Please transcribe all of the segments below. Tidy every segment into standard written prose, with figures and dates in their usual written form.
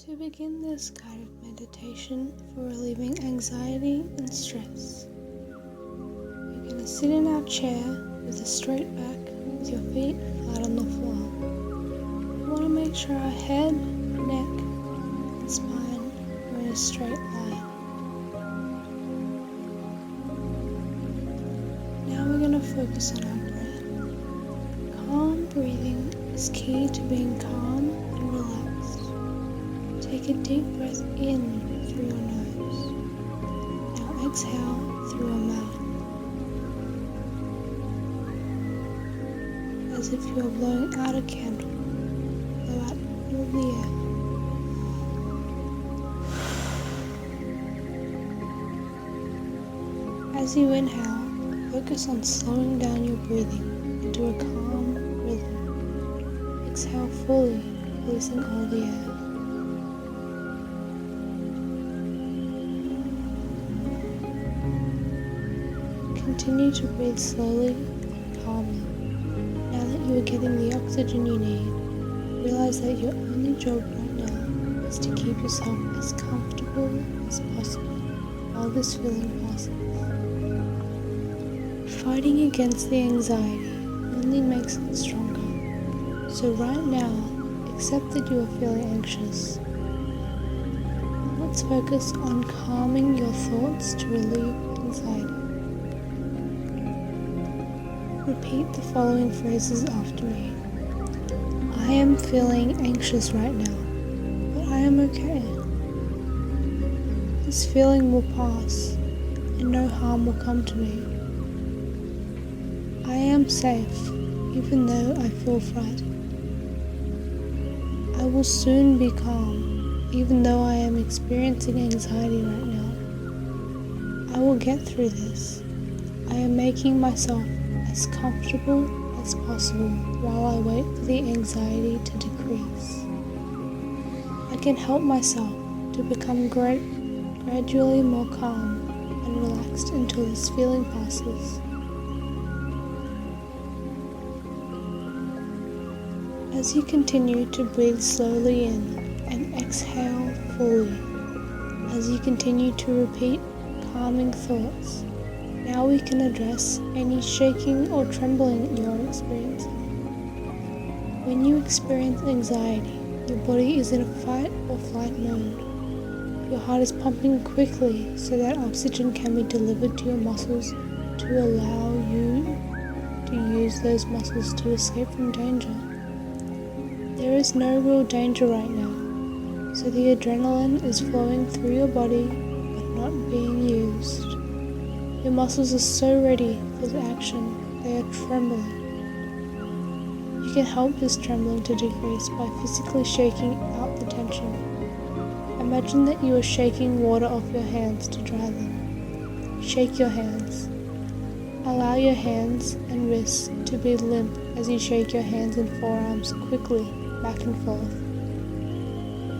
To begin this guided meditation for relieving anxiety and stress, we're going to sit in our chair with a straight back with your feet flat on the floor. We want to make sure our head, neck, and spine are in a straight line. Now we're going to focus on our breath. Calm breathing is key to being calm and relaxed. Take a deep breath in through your nose. Now exhale through your mouth, as if you are blowing out a candle. Blow out all the air. As you inhale, focus on slowing down your breathing into a calm rhythm. Exhale fully, releasing all the air. Continue to breathe slowly and calmly. Now that you are getting the oxygen you need, realize that your only job right now is to keep yourself as comfortable as possible while this feeling passes. Fighting against the anxiety only makes it stronger. So right now, accept that you are feeling anxious. Let's focus on calming your thoughts to relieve anxiety. Repeat the following phrases after me. I am feeling anxious right now, but I am okay. This feeling will pass, and no harm will come to me. I am safe, even though I feel frightened. I will soon be calm, even though I am experiencing anxiety right now. I will get through this. I am making myself as comfortable as possible while I wait for the anxiety to decrease. I can help myself to become gradually more calm and relaxed until this feeling passes. As you continue to breathe slowly in and exhale fully, as you continue to repeat calming thoughts, now we can address any shaking or trembling you are experiencing. When you experience anxiety, your body is in a fight or flight mode. Your heart is pumping quickly so that oxygen can be delivered to your muscles to allow you to use those muscles to escape from danger. There is no real danger right now, so the adrenaline is flowing through your body but not being used. Your muscles are so ready for the action, they are trembling. You can help this trembling to decrease by physically shaking out the tension. Imagine that you are shaking water off your hands to dry them. Shake your hands. Allow your hands and wrists to be limp as you shake your hands and forearms quickly back and forth.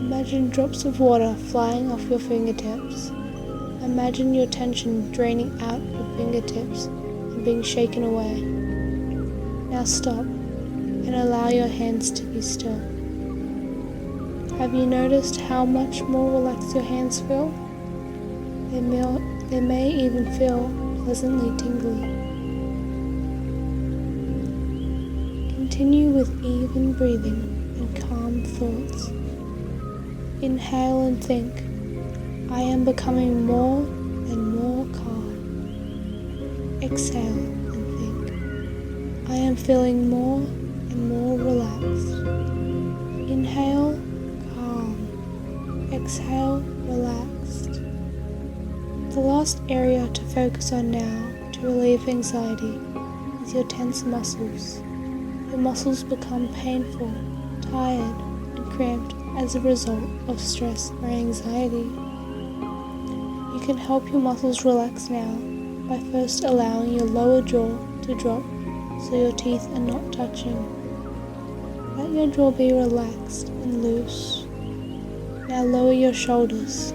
Imagine drops of water flying off your fingertips. Imagine your tension draining out your fingertips and being shaken away. Now stop and allow your hands to be still. Have you noticed how much more relaxed your hands feel? They may even feel pleasantly tingly. Continue with even breathing and calm thoughts. Inhale and think, I am becoming more and more calm. Exhale and think, I am feeling more and more relaxed. Inhale, calm. Exhale, relaxed. The last area to focus on now to relieve anxiety is your tense muscles. Your muscles become painful, tired, and cramped as a result of stress or anxiety. You can help your muscles relax now by first allowing your lower jaw to drop so your teeth are not touching. Let your jaw be relaxed and loose. Now lower your shoulders.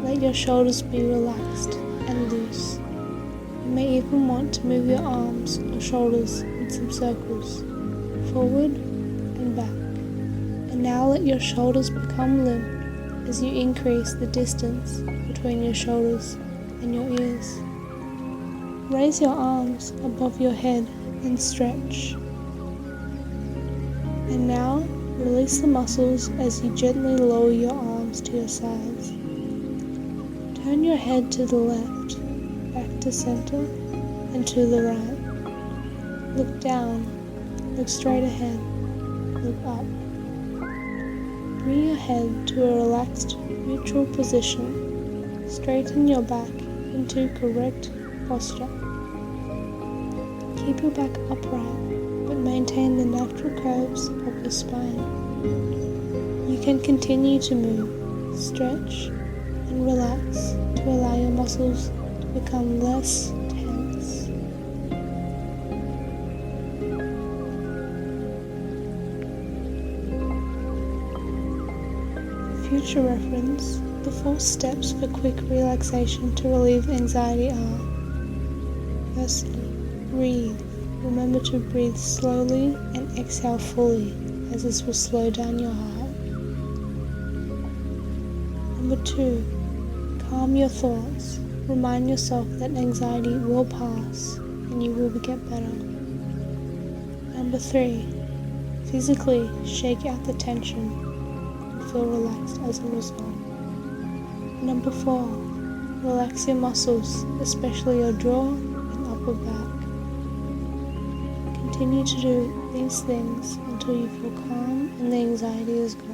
Let your shoulders be relaxed and loose. You may even want to move your arms or shoulders in some circles, forward and back. And now let your shoulders become limp as you increase the distance between your shoulders and your ears. Raise your arms above your head and stretch. And now, release the muscles as you gently lower your arms to your sides. Turn your head to the left, back to center, and to the right. Look down, look straight ahead, look up. Bring your head to a relaxed, neutral position. Straighten your back into correct posture. Keep your back upright, but maintain the natural curves of your spine. You can continue to move, stretch, and relax to allow your muscles to become less tense. For future reference, the 4 steps for quick relaxation to relieve anxiety are: firstly, breathe. Remember to breathe slowly and exhale fully, as this will slow down your heart. Number 2, calm your thoughts. Remind yourself that anxiety will pass and you will get better. Number 3, physically shake out the tension and feel relaxed as a result. Number 4, relax your muscles, especially your jaw and upper back. Continue to do these things until you feel calm and the anxiety is gone.